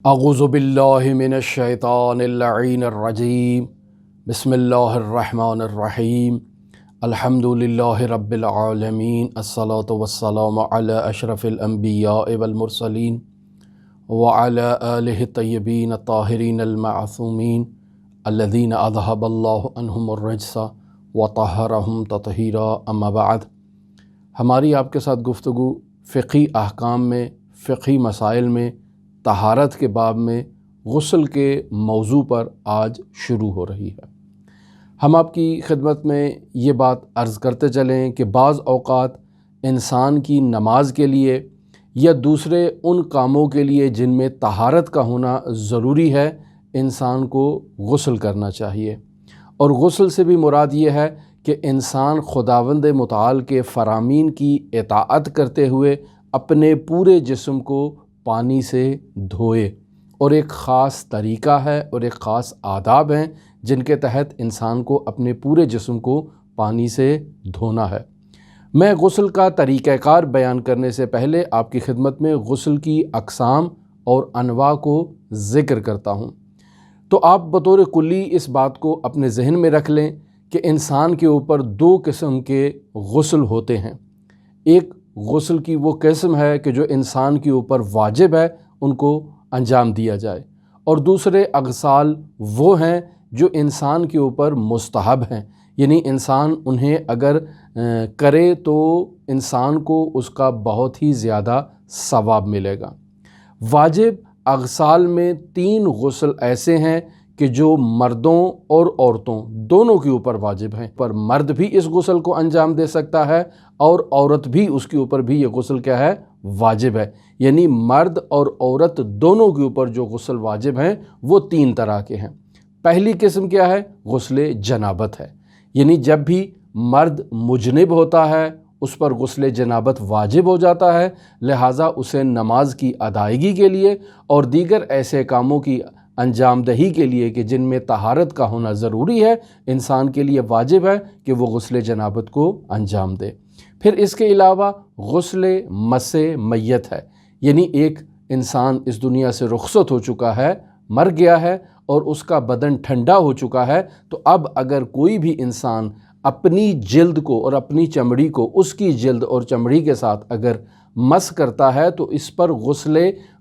اعوذ باللہ من الشیطان اللعین الرجیم بسم اللہ الرحمن الرحیم الحمد للہ رب العالمین الصلاة والسلام علی اشرف الانبیاء والمرسلین وعلی آلہ الطیبین الطاہرین المعصومین الذین اذہب اللہ عنہم الرجس وطہرہم تطہیرا اما بعد۔ ہماری آپ کے ساتھ گفتگو فقہی احکام میں، فقہی مسائل میں، طہارت کے باب میں غسل کے موضوع پر آج شروع ہو رہی ہے۔ ہم آپ کی خدمت میں یہ بات عرض کرتے چلیں کہ بعض اوقات انسان کی نماز کے لیے یا دوسرے ان کاموں کے لیے جن میں طہارت کا ہونا ضروری ہے، انسان کو غسل کرنا چاہیے، اور غسل سے بھی مراد یہ ہے کہ انسان خداوند متعال کے فرامین کی اطاعت کرتے ہوئے اپنے پورے جسم کو پانی سے دھوئے، اور ایک خاص طریقہ ہے اور ایک خاص آداب ہیں جن کے تحت انسان کو اپنے پورے جسم کو پانی سے دھونا ہے۔ میں غسل کا طریقہ کار بیان کرنے سے پہلے آپ کی خدمت میں غسل کی اقسام اور انواع کو ذکر کرتا ہوں، تو آپ بطور کلی اس بات کو اپنے ذہن میں رکھ لیں کہ انسان کے اوپر دو قسم کے غسل ہوتے ہیں۔ ایک غسل کی وہ قسم ہے کہ جو انسان کے اوپر واجب ہے ان کو انجام دیا جائے، اور دوسرے اغسال وہ ہیں جو انسان کے اوپر مستحب ہیں، یعنی انسان انہیں اگر کرے تو انسان کو اس کا بہت ہی زیادہ ثواب ملے گا۔ واجب اغسال میں 3 غسل ایسے ہیں کہ جو مردوں اور عورتوں دونوں کے اوپر واجب ہیں، پر مرد بھی اس غسل کو انجام دے سکتا ہے اور عورت بھی اس کے اوپر بھی یہ غسل کیا ہے؟ واجب ہے۔ یعنی مرد اور عورت دونوں کے اوپر جو غسل واجب ہیں وہ 3 طرح کے ہیں۔ پہلی قسم کیا ہے؟ غسل جنابت ہے، یعنی جب بھی مرد مجنب ہوتا ہے اس پر غسل جنابت واجب ہو جاتا ہے، لہٰذا اسے نماز کی ادائیگی کے لیے اور دیگر ایسے کاموں کی انجام دہی کے لیے کہ جن میں طہارت کا ہونا ضروری ہے، انسان کے لیے واجب ہے کہ وہ غسل جنابت کو انجام دے۔ پھر اس کے علاوہ غسل مس میت ہے، یعنی ایک انسان اس دنیا سے رخصت ہو چکا ہے، مر گیا ہے اور اس کا بدن ٹھنڈا ہو چکا ہے، تو اب اگر کوئی بھی انسان اپنی جلد کو اور اپنی چمڑی کو اس کی جلد اور چمڑی کے ساتھ اگر مس کرتا ہے تو اس پر غسل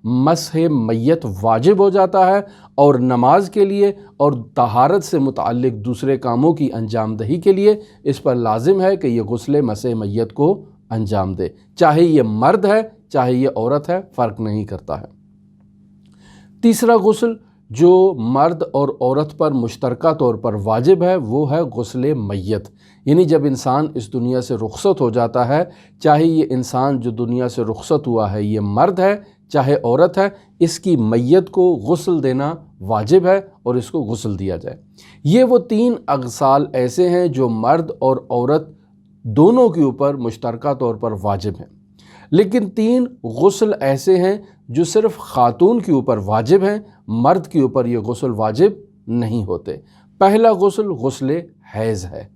مسح میت واجب ہو جاتا ہے، اور نماز کے لیے اور طہارت سے متعلق دوسرے کاموں کی انجام دہی کے لیے اس پر لازم ہے کہ یہ غسل مسح میت کو انجام دے، چاہے یہ مرد ہے چاہے یہ عورت ہے، فرق نہیں کرتا ہے۔ تیسرا غسل جو مرد اور عورت پر مشترکہ طور پر واجب ہے وہ ہے غسل میت، یعنی جب انسان اس دنیا سے رخصت ہو جاتا ہے، چاہے یہ انسان جو دنیا سے رخصت ہوا ہے یہ مرد ہے چاہے عورت ہے، اس کی میت کو غسل دینا واجب ہے اور اس کو غسل دیا جائے۔ یہ وہ 3 اغسال ایسے ہیں جو مرد اور عورت دونوں کے اوپر مشترکہ طور پر واجب ہیں، لیکن 3 غسل ایسے ہیں جو صرف خاتون کے اوپر واجب ہیں، مرد کے اوپر یہ غسل واجب نہیں ہوتے۔ پہلا غسل غسل حیض ہے،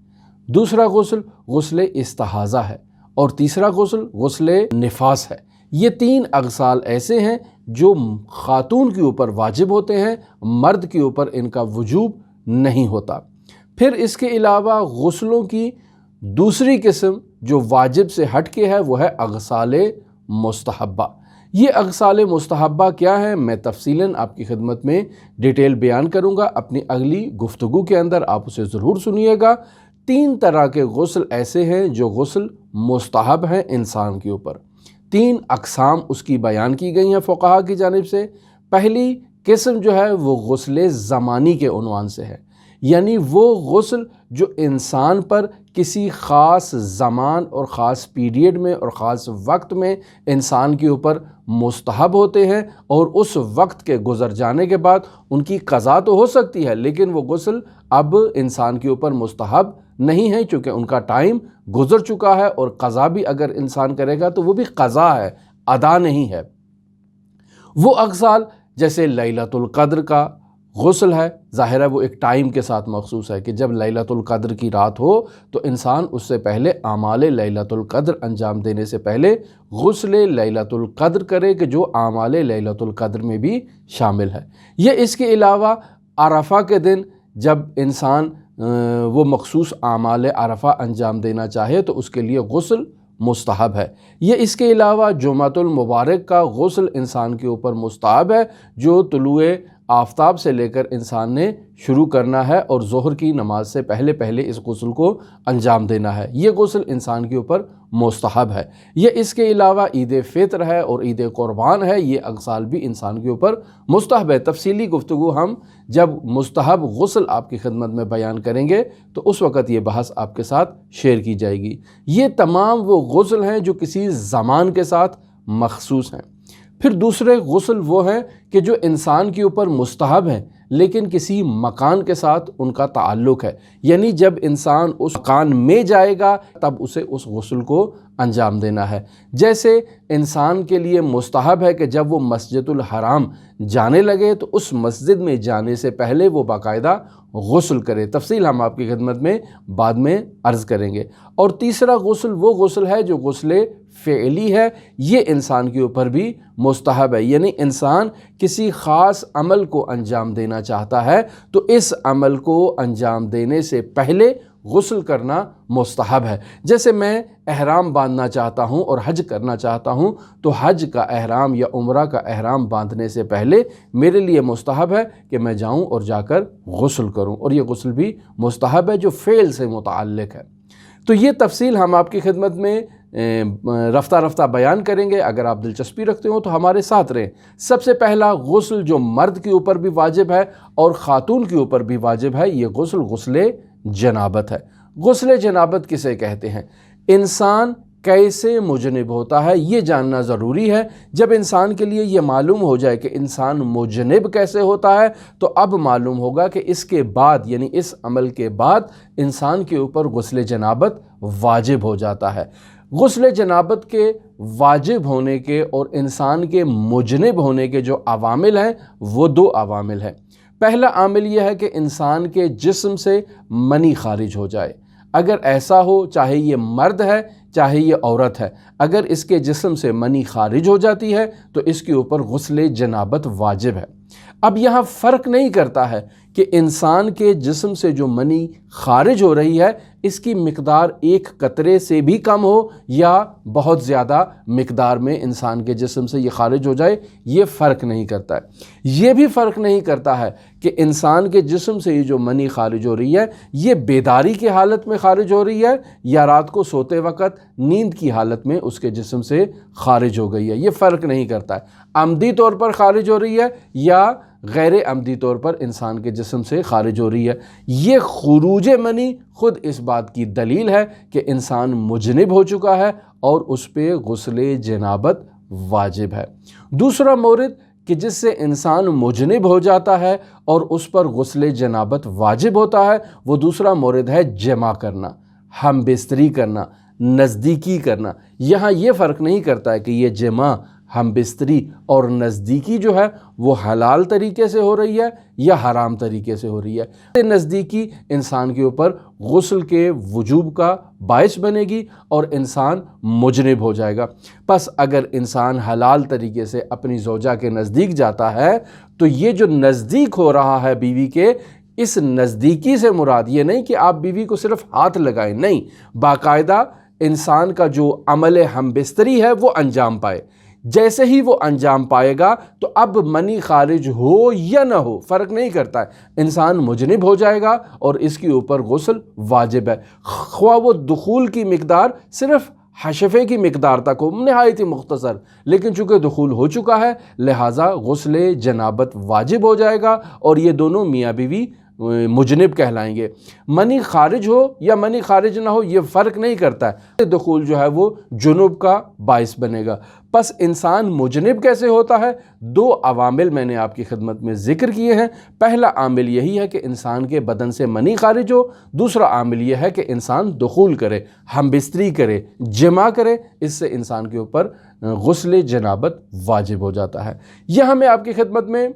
دوسرا غسل غسل استحاضہ ہے، اور تیسرا غسل غسل نفاس ہے۔ یہ 3 اغسال ایسے ہیں جو خاتون کے اوپر واجب ہوتے ہیں، مرد کے اوپر ان کا وجوب نہیں ہوتا۔ پھر اس کے علاوہ غسلوں کی دوسری قسم جو واجب سے ہٹ کے ہے وہ ہے اغسال مستحبہ۔ یہ اغسال مستحبہ کیا ہے؟ میں تفصیلاً آپ کی خدمت میں ڈیٹیل بیان کروں گا اپنی اگلی گفتگو کے اندر، آپ اسے ضرور سنیے گا۔ 3 طرح کے غسل ایسے ہیں جو غسل مستحب ہیں انسان کے اوپر، 3 اقسام اس کی بیان کی گئی ہیں فقہا کی جانب سے۔ پہلی قسم جو ہے وہ غسل زمانی کے عنوان سے ہے، یعنی وہ غسل جو انسان پر کسی خاص زمان اور خاص پیریڈ میں اور خاص وقت میں انسان کے اوپر مستحب ہوتے ہیں، اور اس وقت کے گزر جانے کے بعد ان کی قضا تو ہو سکتی ہے لیکن وہ غسل اب انسان کے اوپر مستحب نہیں ہے، چونکہ ان کا ٹائم گزر چکا ہے، اور قضا بھی اگر انسان کرے گا تو وہ بھی قضا ہے، ادا نہیں ہے۔ وہ اغسال جیسے لیلۃ القدر کا غسل ہے ظاہر ہے وہ ایک ٹائم کے ساتھ مخصوص ہے کہ جب لیلۃ القدر کی رات ہو تو انسان اس سے پہلے اعمال لیلۃ القدر انجام دینے سے پہلے غسل لیلۃ القدر کرے کہ جو اعمال لیلۃ القدر میں بھی شامل ہے۔ یہ اس کے علاوہ عرفہ کے دن جب انسان وہ مخصوص اعمال عرفہ انجام دینا چاہے تو اس کے لیے غسل مستحب ہے۔ یہ اس کے علاوہ جمعۃ المبارک کا غسل انسان کے اوپر مستحب ہے جو طلوع آفتاب سے لے کر انسان نے شروع کرنا ہے اور ظہر کی نماز سے پہلے پہلے اس غسل کو انجام دینا ہے۔ یہ غسل انسان کے اوپر مستحب ہے۔ یہ اس کے علاوہ عید فطر ہے اور عید قربان ہے، یہ اغسال بھی انسان کے اوپر مستحب ہے۔ تفصیلی گفتگو ہم جب مستحب غسل آپ کی خدمت میں بیان کریں گے تو اس وقت یہ بحث آپ کے ساتھ شیئر کی جائے گی۔ یہ تمام وہ غسل ہیں جو کسی زمان کے ساتھ مخصوص ہیں۔ پھر دوسرے غسل وہ ہیں کہ جو انسان کے اوپر مستحب ہیں لیکن کسی مکان کے ساتھ ان کا تعلق ہے، یعنی جب انسان اس مکان میں جائے گا تب اسے اس غسل کو انجام دینا ہے۔ جیسے انسان کے لیے مستحب ہے کہ جب وہ مسجد الحرام جانے لگے تو اس مسجد میں جانے سے پہلے وہ باقاعدہ غسل کرے، تفصیل ہم آپ کی خدمت میں بعد میں عرض کریں گے۔ اور تیسرا غسل وہ غسل ہے جو غسل فعلی ہے، یہ انسان کے اوپر بھی مستحب ہے، یعنی انسان کسی خاص عمل کو انجام دینا چاہتا ہے تو اس عمل کو انجام دینے سے پہلے غسل کرنا مستحب ہے۔ جیسے میں احرام باندھنا چاہتا ہوں اور حج کرنا چاہتا ہوں تو حج کا احرام یا عمرہ کا احرام باندھنے سے پہلے میرے لیے مستحب ہے کہ میں جاؤں اور جا کر غسل کروں، اور یہ غسل بھی مستحب ہے جو فعل سے متعلق ہے۔ تو یہ تفصیل ہم آپ کی خدمت میں رفتہ رفتہ بیان کریں گے، اگر آپ دلچسپی رکھتے ہو تو ہمارے ساتھ رہیں۔ سب سے پہلا غسل جو مرد کے اوپر بھی واجب ہے اور خاتون کے اوپر بھی واجب ہے، یہ غسل جنابت ہے۔ غسل جنابت کسے کہتے ہیں؟ انسان کیسے مجنب ہوتا ہے یہ جاننا ضروری ہے۔ جب انسان کے لیے یہ معلوم ہو جائے کہ انسان مجنب کیسے ہوتا ہے تو اب معلوم ہوگا کہ اس کے بعد یعنی اس عمل کے بعد انسان کے اوپر غسل جنابت واجب ہو جاتا ہے۔ غسل جنابت کے واجب ہونے کے اور انسان کے مجنب ہونے کے جو عوامل ہیں وہ دو عوامل ہیں۔ پہلا عامل یہ ہے کہ انسان کے جسم سے منی خارج ہو جائے۔ اگر ایسا ہو، چاہے یہ مرد ہے چاہے یہ عورت ہے، اگر اس کے جسم سے منی خارج ہو جاتی ہے تو اس کے اوپر غسل جنابت واجب ہے۔ اب یہاں فرق نہیں کرتا ہے کہ انسان کے جسم سے جو منی خارج ہو رہی ہے اس کی مقدار ایک قطرے سے بھی کم ہو یا بہت زیادہ مقدار میں انسان کے جسم سے یہ خارج ہو جائے، یہ فرق نہیں کرتا ہے۔ یہ بھی فرق نہیں کرتا ہے کہ انسان کے جسم سے یہ جو منی خارج ہو رہی ہے یہ بیداری کی حالت میں خارج ہو رہی ہے یا رات کو سوتے وقت نیند کی حالت میں اس کے جسم سے خارج ہو گئی ہے، یہ فرق نہیں کرتا ہے۔ عمدی طور پر خارج ہو رہی ہے یا غیر عمدی طور پر انسان کے جسم سے خارج ہو رہی ہے، یہ خروج منی خود اس بات کی دلیل ہے کہ انسان مجنب ہو چکا ہے اور اس پہ غسل جنابت واجب ہے۔ دوسرا مورد کہ جس سے انسان مجنب ہو جاتا ہے اور اس پر غسل جنابت واجب ہوتا ہے وہ دوسرا مورد ہے جمع کرنا، ہم بستری کرنا، نزدیکی کرنا۔ یہاں یہ فرق نہیں کرتا ہے کہ یہ جمع، ہم بستری اور نزدیکی جو ہے وہ حلال طریقے سے ہو رہی ہے یا حرام طریقے سے ہو رہی ہے۔ نزدیکی انسان کے اوپر غسل کے وجوب کا باعث بنے گی اور انسان مجنب ہو جائے گا۔ پس اگر انسان حلال طریقے سے اپنی زوجہ کے نزدیک جاتا ہے تو یہ جو نزدیک ہو رہا ہے بیوی کے، اس نزدیکی سے مراد یہ نہیں کہ آپ بیوی کو صرف ہاتھ لگائیں، نہیں، باقاعدہ انسان کا جو عمل ہم بستری ہے وہ انجام پائے۔ جیسے ہی وہ انجام پائے گا تو اب منی خارج ہو یا نہ ہو فرق نہیں کرتا ہے، انسان مجنب ہو جائے گا اور اس کے اوپر غسل واجب ہے، خواہ وہ دخول کی مقدار صرف حشفے کی مقدار تک ہو، نہایت ہی مختصر، لیکن چونکہ دخول ہو چکا ہے لہٰذا غسل جنابت واجب ہو جائے گا اور یہ دونوں میاں بیوی مجنب کہلائیں گے۔ منی خارج ہو یا منی خارج نہ ہو یہ فرق نہیں کرتا ہے، دخول جو ہے وہ جنوب کا باعث بنے گا۔ پس انسان مجنب کیسے ہوتا ہے؟ دو عوامل میں نے آپ کی خدمت میں ذکر کیے ہیں۔ پہلا عامل یہی ہے کہ انسان کے بدن سے منی خارج ہو، دوسرا عامل یہ ہے کہ انسان دخول کرے، ہم بستری کرے، جمع کرے، اس سے انسان کے اوپر غسل جنابت واجب ہو جاتا ہے۔ یہاں میں آپ کی خدمت میں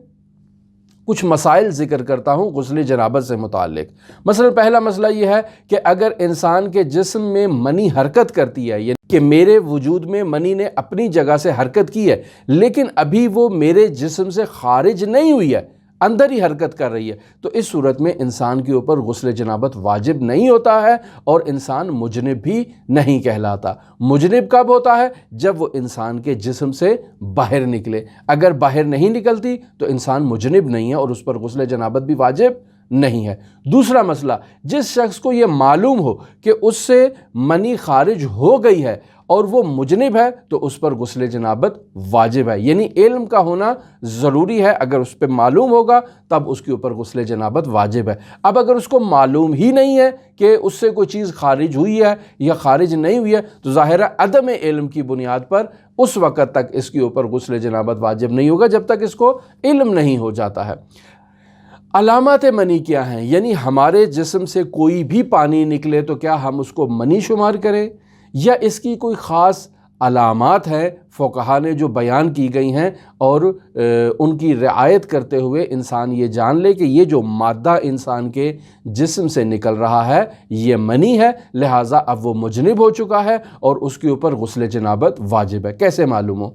کچھ مسائل ذکر کرتا ہوں غسل جنابت سے متعلق۔ مثلا پہلا مسئلہ یہ ہے کہ اگر انسان کے جسم میں منی حرکت کرتی ہے، یعنی کہ میرے وجود میں منی نے اپنی جگہ سے حرکت کی ہے لیکن ابھی وہ میرے جسم سے خارج نہیں ہوئی ہے، اندر ہی حرکت کر رہی ہے، تو اس صورت میں انسان کے اوپر غسل جنابت واجب نہیں ہوتا ہے اور انسان مجنب بھی نہیں کہلاتا۔ مجنب کب ہوتا ہے؟ جب وہ انسان کے جسم سے باہر نکلے۔ اگر باہر نہیں نکلتی تو انسان مجنب نہیں ہے اور اس پر غسل جنابت بھی واجب نہیں ہے۔ دوسرا مسئلہ، جس شخص کو یہ معلوم ہو کہ اس سے منی خارج ہو گئی ہے اور وہ مجنب ہے تو اس پر غسل جنابت واجب ہے، یعنی علم کا ہونا ضروری ہے۔ اگر اس پہ معلوم ہوگا تب اس کے اوپر غسل جنابت واجب ہے۔ اب اگر اس کو معلوم ہی نہیں ہے کہ اس سے کوئی چیز خارج ہوئی ہے یا خارج نہیں ہوئی ہے تو ظاہر ہے عدم علم کی بنیاد پر اس وقت تک اس کے اوپر غسل جنابت واجب نہیں ہوگا جب تک اس کو علم نہیں ہو جاتا ہے۔ علامات منی کیا ہیں؟ یعنی ہمارے جسم سے کوئی بھی پانی نکلے تو کیا ہم اس کو منی شمار کریں یا اس کی کوئی خاص علامات ہیں فقہا نے جو بیان کی گئی ہیں اور ان کی رعایت کرتے ہوئے انسان یہ جان لے کہ یہ جو مادہ انسان کے جسم سے نکل رہا ہے یہ منی ہے، لہٰذا اب وہ مجنب ہو چکا ہے اور اس کے اوپر غسل جنابت واجب ہے۔ کیسے معلوم ہو؟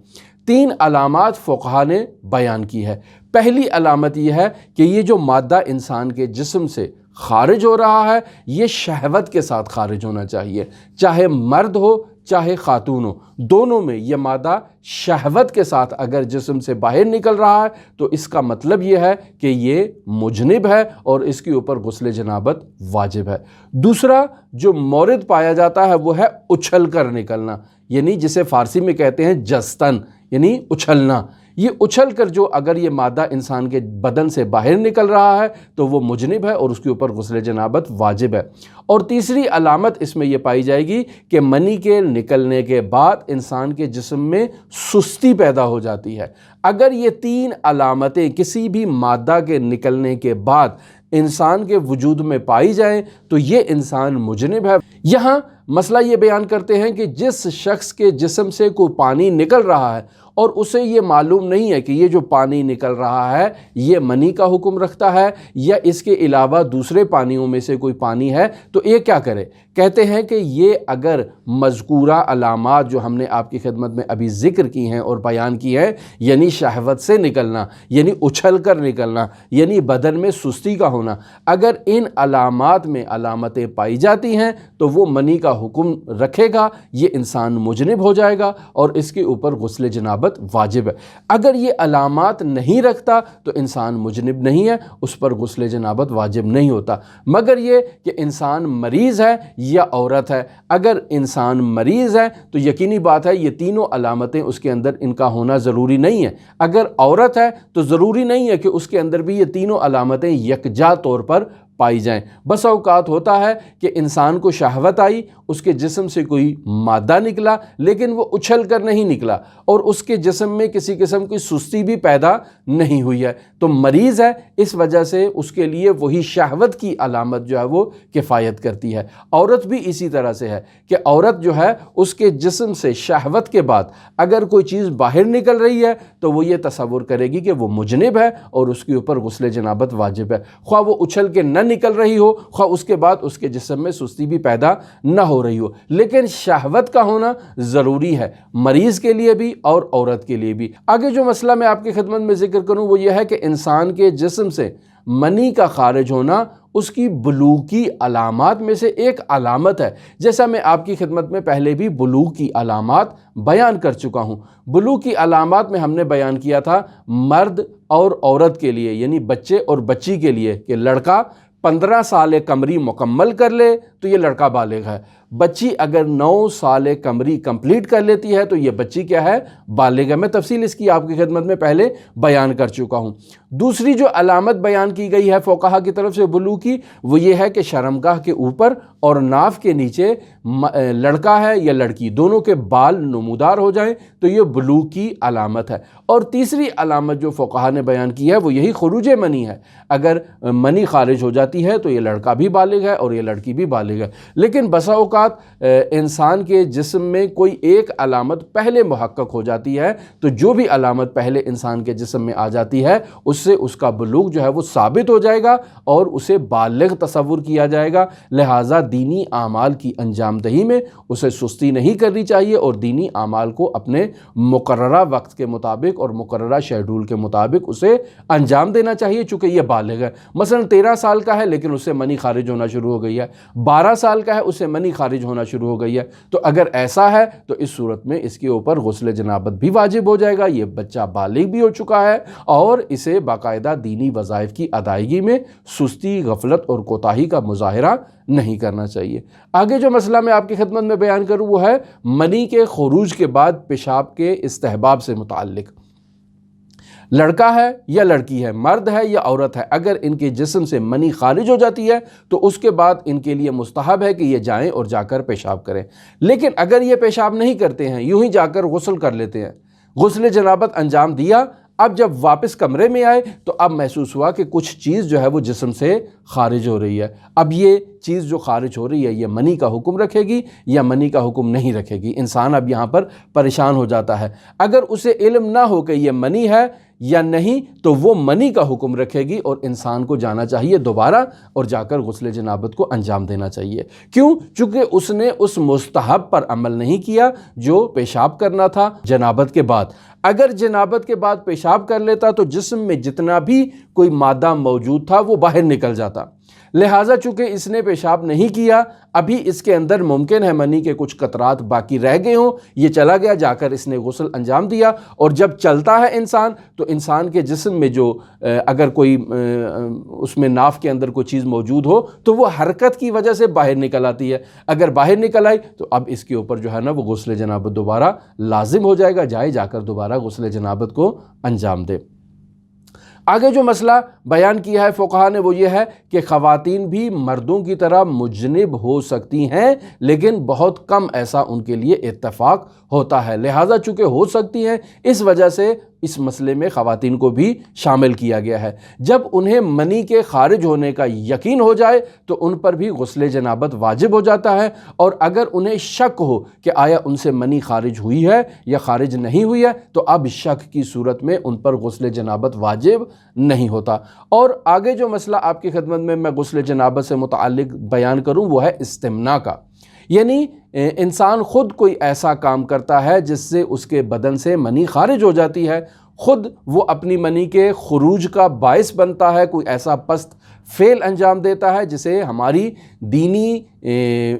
3 علامات فقہا نے بیان کی ہے۔ پہلی علامت یہ ہے کہ یہ جو مادہ انسان کے جسم سے خارج ہو رہا ہے یہ شہوت کے ساتھ خارج ہونا چاہیے، چاہے مرد ہو چاہے خاتون ہو، دونوں میں یہ مادہ شہوت کے ساتھ اگر جسم سے باہر نکل رہا ہے تو اس کا مطلب یہ ہے کہ یہ مجنب ہے اور اس کے اوپر غسل جنابت واجب ہے۔ دوسرا جو مورد پایا جاتا ہے وہ ہے اچھل کر نکلنا، یعنی جسے فارسی میں کہتے ہیں جستن، یعنی اچھلنا۔ یہ اچھل کر جو اگر یہ مادہ انسان کے بدن سے باہر نکل رہا ہے تو وہ مجنب ہے اور اس کے اوپر غسل جنابت واجب ہے۔ اور تیسری علامت اس میں یہ پائی جائے گی کہ منی کے نکلنے کے بعد انسان کے جسم میں سستی پیدا ہو جاتی ہے۔ اگر یہ 3 علامتیں کسی بھی مادہ کے نکلنے کے بعد انسان کے وجود میں پائی جائیں تو یہ انسان مجنب ہے۔ یہاں مسئلہ یہ بیان کرتے ہیں کہ جس شخص کے جسم سے کوئی پانی نکل رہا ہے اور اسے یہ معلوم نہیں ہے کہ یہ جو پانی نکل رہا ہے یہ منی کا حکم رکھتا ہے یا اس کے علاوہ دوسرے پانیوں میں سے کوئی پانی ہے، تو یہ کیا کرے؟ کہتے ہیں کہ یہ اگر مذکورہ علامات جو ہم نے آپ کی خدمت میں ابھی ذکر کی ہیں اور بیان کی ہیں، یعنی شہوت سے نکلنا، یعنی اچھل کر نکلنا، یعنی بدن میں سستی کا ہونا، اگر ان علامات میں علامتیں پائی جاتی ہیں تو وہ منی کا حکم رکھے گا، یہ انسان مجنب ہو جائے گا اور اس کے اوپر غسل جنابت واجب ہے۔ اگر یہ علامات نہیں رکھتا تو انسان مجنب نہیں ہے، اس پر غسل جنابت واجب نہیں ہوتا، مگر یہ کہ انسان مریض ہے یا عورت ہے۔ اگر انسان مریض ہے تو یقینی بات ہے یہ تینوں علامتیں اس کے اندر ان کا ہونا ضروری نہیں ہے۔ اگر عورت ہے تو ضروری نہیں ہے کہ اس کے اندر بھی یہ تینوں علامتیں یکجا طور پر پائی جائیں۔ بس اوقات ہوتا ہے کہ انسان کو شہوت آئی، اس کے جسم سے کوئی مادہ نکلا لیکن وہ اچھل کر نہیں نکلا اور اس کے جسم میں کسی قسم کی سستی بھی پیدا نہیں ہوئی ہے، تو مریض ہے، اس وجہ سے اس کے لیے وہی شہوت کی علامت جو ہے وہ کفایت کرتی ہے۔ عورت بھی اسی طرح سے ہے کہ عورت جو ہے اس کے جسم سے شہوت کے بعد اگر کوئی چیز باہر نکل رہی ہے تو وہ یہ تصور کرے گی کہ وہ مجنب ہے اور اس کے اوپر غسل جنابت واجب ہے، خواہ وہ اچھل کے نہ نکل رہی ہو، خواہ اس کے بعد اس کے جسم میں سستی بھی پیدا نہ ہو رہی ہو، لیکن شہوت کا ہونا ضروری ہے، مریض کے لیے بھی اور عورت کے لیے بھی۔ آگے جو مسئلہ میں آپ کی خدمت میں ذکر کروں وہ یہ ہے کہ انسان کے جسم سے منی کا خارج ہونا اس کی بلوغ کی علامات میں سے ایک علامت ہے، جیسا میں آپ کی خدمت میں پہلے بھی بلوغ کی علامات بیان کر چکا ہوں۔ بلوغ کی علامات میں ہم نے بیان کیا تھا مرد اور عورت کے لیے، یعنی بچے اور بچی کے لیے، کہ لڑکا 15 سال قمری مکمل کر لے تو یہ لڑکا بالغ ہے، بچی اگر 9 سال قمری کمپلیٹ کر لیتی ہے تو یہ بچی کیا ہے؟ بالغ ہے۔ میں تفصیل اس کی آپ کی خدمت میں پہلے بیان کر چکا ہوں۔ دوسری جو علامت بیان کی گئی ہے فقہا کی طرف سے بلوغ کی وہ یہ ہے کہ شرمگاہ کے اوپر اور ناف کے نیچے لڑکا ہے یا لڑکی دونوں کے بال نمودار ہو جائیں تو یہ بلوغ کی علامت ہے۔ اور تیسری علامت جو فقہا نے بیان کی ہے وہ یہی خروج منی ہے، اگر منی خارج ہو جاتی ہے تو یہ لڑکا بھی بالغ ہے اور یہ لڑکی بھی بالغ ہے۔ لیکن بسا اوقات اوقات انسان کے جسم میں کوئی ایک علامت پہلے محقق ہو جاتی ہے، تو جو بھی علامت پہلے انسان کے جسم میں آ جاتی ہے اس سے اس کا بلوغ جو ہے وہ ثابت ہو جائے گا اور اسے بالغ تصور کیا جائے گا۔ لہٰذا دینی اعمال کی انجام دہی میں اسے سستی نہیں کرنی چاہیے اور دینی اعمال کو اپنے مقررہ وقت کے مطابق اور مقررہ شیڈول کے مطابق اسے انجام دینا چاہیے، چونکہ یہ بالغ ہے۔ مثلا 13 سال کا ہے لیکن اس سے منی خارج ہونا شروع ہو گئی ہے، 12 سال کا ہے اس سے منی خارج ہونا شروع ہو گئی ہے، تو اگر ایسا ہے تو اس صورت میں اس کے اوپر غسل جنابت بھی واجب ہو جائے گا۔ یہ بچہ بالغ بھی ہو چکا ہے اور اسے باقاعدہ دینی وظائف کی ادائیگی میں سستی، غفلت اور کوتاہی کا مظاہرہ نہیں کرنا چاہیے۔ آگے جو مسئلہ میں آپ کی خدمت میں بیان کروں وہ ہے منی کے خروج کے بعد پیشاب کے استحباب سے متعلق۔ لڑکا ہے یا لڑکی ہے، مرد ہے یا عورت ہے، اگر ان کے جسم سے منی خارج ہو جاتی ہے تو اس کے بعد ان کے لیے مستحب ہے کہ یہ جائیں اور جا کر پیشاب کریں۔ لیکن اگر یہ پیشاب نہیں کرتے ہیں، یوں ہی جا کر غسل کر لیتے ہیں، غسل جنابت انجام دیا، اب جب واپس کمرے میں آئے تو اب محسوس ہوا کہ کچھ چیز جو ہے وہ جسم سے خارج ہو رہی ہے، اب یہ چیز جو خارج ہو رہی ہے یہ منی کا حکم رکھے گی یا منی کا حکم نہیں رکھے گی۔ انسان اب یہاں پر پریشان ہو جاتا ہے۔ اگر اسے علم نہ ہو کہ یہ منی ہے یا نہیں تو وہ منی کا حکم رکھے گی اور انسان کو جانا چاہیے دوبارہ اور جا کر غسل جنابت کو انجام دینا چاہیے۔ کیوں؟ چونکہ اس نے اس مستحب پر عمل نہیں کیا جو پیشاب کرنا تھا جنابت کے بعد۔ اگر جنابت کے بعد پیشاب کر لیتا تو جسم میں جتنا بھی کوئی مادہ موجود تھا وہ باہر نکل جاتا، لہٰذا چونکہ اس نے پیشاب نہیں کیا، ابھی اس کے اندر ممکن ہے منی کے کچھ قطرات باقی رہ گئے ہوں، یہ چلا گیا، جا کر اس نے غسل انجام دیا، اور جب چلتا ہے انسان تو انسان کے جسم میں جو اگر کوئی اس میں ناف کے اندر کوئی چیز موجود ہو تو وہ حرکت کی وجہ سے باہر نکل آتی ہے، اگر باہر نکل آئی تو اب اس کے اوپر جو ہے نا وہ غسل جنابت دوبارہ لازم ہو جائے گا، جا کر دوبارہ غسل جنابت کو انجام دے۔ آگے جو مسئلہ بیان کیا ہے فقہا نے وہ یہ ہے کہ خواتین بھی مردوں کی طرح مجنب ہو سکتی ہیں، لیکن بہت کم ایسا ان کے لیے اتفاق ہوتا ہے، لہٰذا چونکہ ہو سکتی ہیں اس وجہ سے اس مسئلے میں خواتین کو بھی شامل کیا گیا ہے۔ جب انہیں منی کے خارج ہونے کا یقین ہو جائے تو ان پر بھی غسل جنابت واجب ہو جاتا ہے، اور اگر انہیں شک ہو کہ آیا ان سے منی خارج ہوئی ہے یا خارج نہیں ہوئی ہے تو اب شک کی صورت میں ان پر غسل جنابت واجب نہیں ہوتا۔ اور آگے جو مسئلہ آپ کی خدمت میں غسل جنابت سے متعلق بیان کروں وہ ہے استمناء کا، یعنی انسان خود کوئی ایسا کام کرتا ہے جس سے اس کے بدن سے منی خارج ہو جاتی ہے، خود وہ اپنی منی کے خروج کا باعث بنتا ہے، کوئی ایسا پست فعل انجام دیتا ہے جسے ہماری دینی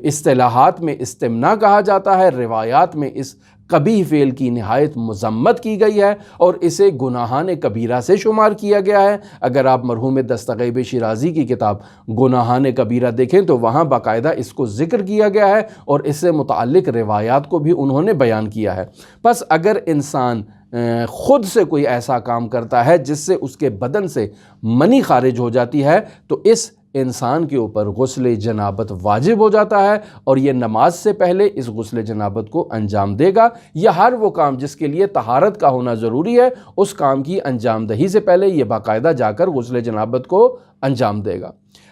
اصطلاحات میں استمناء کہا جاتا ہے، روایات میں اس قبیح فعل کی نہایت مذمت کی گئی ہے اور اسے گناہان کبیرہ سے شمار کیا گیا ہے۔ اگر آپ مرحوم دستغیب شیرازی کی کتاب گناہان کبیرہ دیکھیں تو وہاں باقاعدہ اس کو ذکر کیا گیا ہے اور اس سے متعلق روایات کو بھی انہوں نے بیان کیا ہے۔ پس اگر انسان خود سے کوئی ایسا کام کرتا ہے جس سے اس کے بدن سے منی خارج ہو جاتی ہے تو اس انسان کے اوپر غسل جنابت واجب ہو جاتا ہے اور یہ نماز سے پہلے اس غسل جنابت کو انجام دے گا، یا ہر وہ کام جس کے لیے طہارت کا ہونا ضروری ہے اس کام کی انجام دہی سے پہلے یہ باقاعدہ جا کر غسل جنابت کو انجام دے گا۔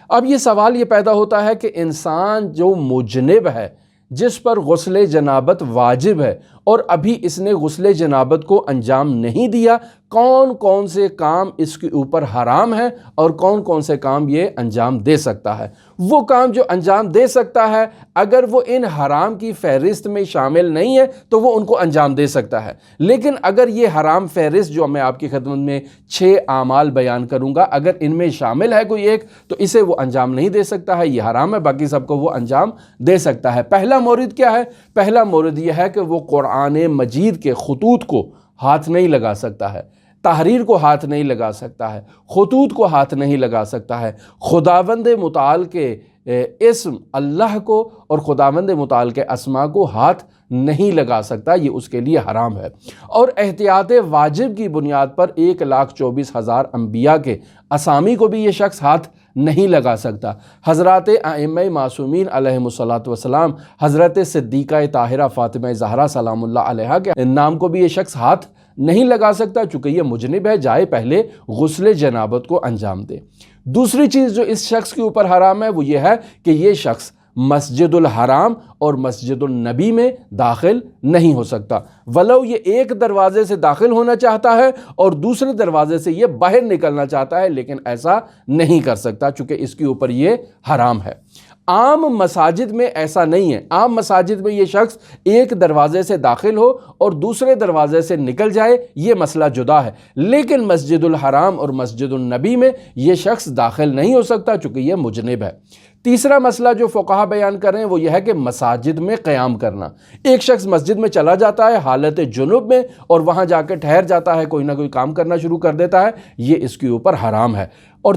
اب یہ سوال یہ پیدا ہوتا ہے کہ انسان جو مجنب ہے جس پر غسل جنابت واجب ہے اور ابھی اس نے غسل جنابت کو انجام نہیں دیا، کون کون سے کام اس کے اوپر حرام ہیں اور کون کون سے کام یہ انجام دے سکتا ہے۔ وہ کام جو انجام دے سکتا ہے اگر وہ ان حرام کی فہرست میں شامل نہیں ہے تو وہ ان کو انجام دے سکتا ہے، لیکن اگر یہ حرام فہرست جو میں آپ کی خدمت میں 6 اعمال بیان کروں گا اگر ان میں شامل ہے کوئی ایک تو اسے وہ انجام نہیں دے سکتا ہے، یہ حرام ہے، باقی سب کو وہ انجام دے سکتا ہے۔ پہلا مورد کیا ہے؟ پہلا مورد یہ ہے کہ وہ قرآن مجید کے خطوط کو ہاتھ نہیں لگا سکتا ہے، تحریر کو ہاتھ نہیں لگا سکتا ہے، خطوط کو ہاتھ نہیں لگا سکتا ہے، خداوند متعال کے اسم اللہ کو اور خداوند متعال کے اسماء کو ہاتھ نہیں لگا سکتا، یہ اس کے لیے حرام ہے۔ اور احتیاط واجب کی بنیاد پر 1,24,000 انبیاء کے اسامی کو بھی یہ شخص ہاتھ نہیں لگا سکتا۔ حضرات ائمہ معصومین علیہم الصلاۃ والسلام، حضرت صدیقہ طاہرہ فاطمہ زہرا سلام اللہ علیہا کے نام کو بھی یہ شخص ہاتھ نہیں لگا سکتا، چونکہ یہ مجنب ہے، جائے پہلے غسل جنابت کو انجام دے۔ دوسری چیز جو اس شخص کے اوپر حرام ہے وہ یہ ہے کہ یہ شخص مسجد الحرام اور مسجد النبی میں داخل نہیں ہو سکتا، ولو یہ ایک دروازے سے داخل ہونا چاہتا ہے اور دوسرے دروازے سے یہ باہر نکلنا چاہتا ہے، لیکن ایسا نہیں کر سکتا چونکہ اس کے اوپر یہ حرام ہے۔ عام مساجد میں ایسا نہیں ہے، عام مساجد میں یہ شخص ایک دروازے سے داخل ہو اور دوسرے دروازے سے نکل جائے، یہ مسئلہ جدا ہے، لیکن مسجد الحرام اور مسجد النبی میں یہ شخص داخل نہیں ہو سکتا چونکہ یہ مجنب ہے۔ تیسرا مسئلہ جو فقہا بیان کر رہے ہیں وہ یہ ہے کہ مساجد میں قیام کرنا۔ ایک شخص مسجد میں چلا جاتا ہے حالت جنوب میں اور وہاں جا کے ٹھہر جاتا ہے، کوئی نہ کوئی کام کرنا شروع کر دیتا ہے، یہ اس کے اوپر حرام ہے۔ اور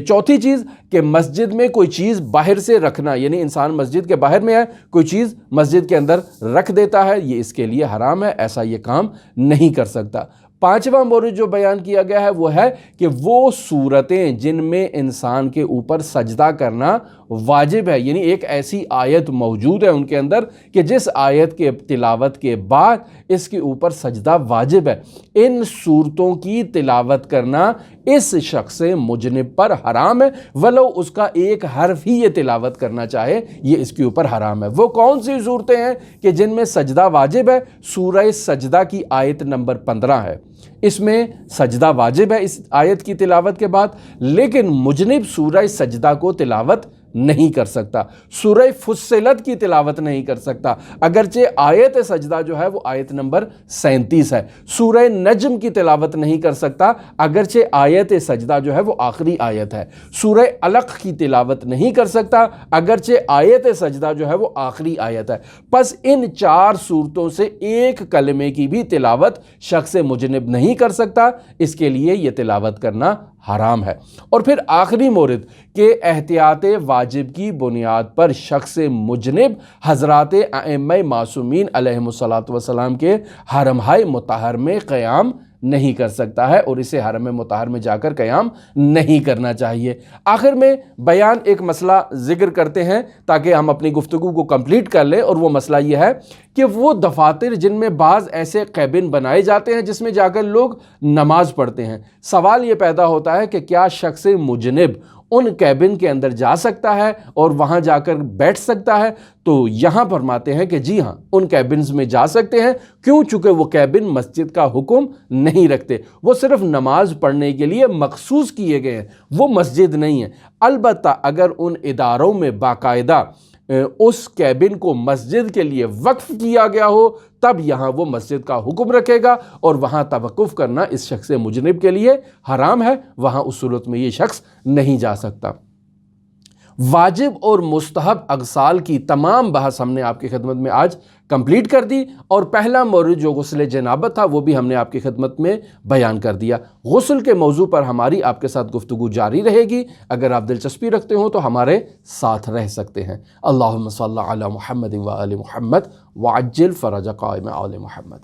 چوتھی چیز کہ مسجد میں کوئی چیز باہر سے رکھنا، یعنی انسان مسجد کے باہر میں ہے، کوئی چیز مسجد کے اندر رکھ دیتا ہے، یہ اس کے لیے حرام ہے، ایسا یہ کام نہیں کر سکتا۔ پانچواں مورد جو بیان کیا گیا ہے وہ ہے کہ وہ صورتیں جن میں انسان کے اوپر سجدہ کرنا واجب ہے، یعنی ایک ایسی آیت موجود ہے ان کے اندر کہ جس آیت کے تلاوت کے بعد اس کے اوپر سجدہ واجب ہے، ان صورتوں کی تلاوت کرنا اس شخص مجنب پر حرام ہے، ولو اس کا ایک حرف ہی یہ تلاوت کرنا چاہے، یہ اس کے اوپر حرام ہے۔ وہ کون سی صورتیں ہیں کہ جن میں سجدہ واجب ہے؟ سورہ سجدہ کی آیت نمبر 15 ہے، اس میں سجدہ واجب ہے اس آیت کی تلاوت کے بعد، لیکن مجنب سورہ سجدہ کو تلاوت نہیں کر سکتا، سورہ فصلت کی تلاوت نہیں کر سکتا، اگرچہ آیت سجدہ جو ہے وہ آیت نمبر 37 ہے۔ سورہ نجم کی تلاوت نہیں کر سکتا، اگرچہ آیت سجدہ جو ہے وہ آخری آیت ہے۔ سورہ علق کی تلاوت نہیں کر سکتا، اگرچہ آیت سجدہ جو ہے وہ آخری آیت ہے۔ پس ان چار صورتوں سے ایک کلمے کی بھی تلاوت شخص مجنب نہیں کر سکتا، اس کے لیے یہ تلاوت کرنا حرام ہے۔ اور پھر آخری مورد کہ احتیاط واجب کی بنیاد پر شخص مجنب حضرات ائمہ معصومین علیہم الصلاۃ کے حرمہائے مطہر میں قیام نہیں کر سکتا ہے، اور اسے حرم مطہر میں جا کر قیام نہیں کرنا چاہیے۔ آخر میں بیان ایک مسئلہ ذکر کرتے ہیں تاکہ ہم اپنی گفتگو کو کمپلیٹ کر لیں، اور وہ مسئلہ یہ ہے کہ وہ دفاتر جن میں بعض ایسے کیبن بنائے جاتے ہیں جس میں جا کر لوگ نماز پڑھتے ہیں، سوال یہ پیدا ہوتا ہے کہ کیا شخص مجنب ان کیبن کے اندر جا سکتا ہے اور وہاں جا کر بیٹھ سکتا ہے؟ تو یہاں فرماتے ہیں کہ جی ہاں، ان کیبنز میں جا سکتے ہیں۔ کیوں؟ چونکہ وہ کیبن مسجد کا حکم نہیں رکھتے، وہ صرف نماز پڑھنے کے لیے مخصوص کیے گئے ہیں، وہ مسجد نہیں ہے۔ البتہ اگر ان اداروں میں باقاعدہ اس کیبن کو مسجد کے لیے وقف کیا گیا ہو، تب یہاں وہ مسجد کا حکم رکھے گا، اور وہاں توقف کرنا اس شخص مجنب کے لیے حرام ہے، وہاں اس صورت میں یہ شخص نہیں جا سکتا۔ واجب اور مستحب اغسال کی تمام بحث ہم نے آپ کی خدمت میں آج کمپلیٹ کر دی، اور پہلا مورد جو غسل جنابت تھا وہ بھی ہم نے آپ کی خدمت میں بیان کر دیا۔ غسل کے موضوع پر ہماری آپ کے ساتھ گفتگو جاری رہے گی، اگر آپ دلچسپی رکھتے ہوں تو ہمارے ساتھ رہ سکتے ہیں۔ اللہم صلی علی محمد و آل محمد وعجل فرج قائم آل محمد۔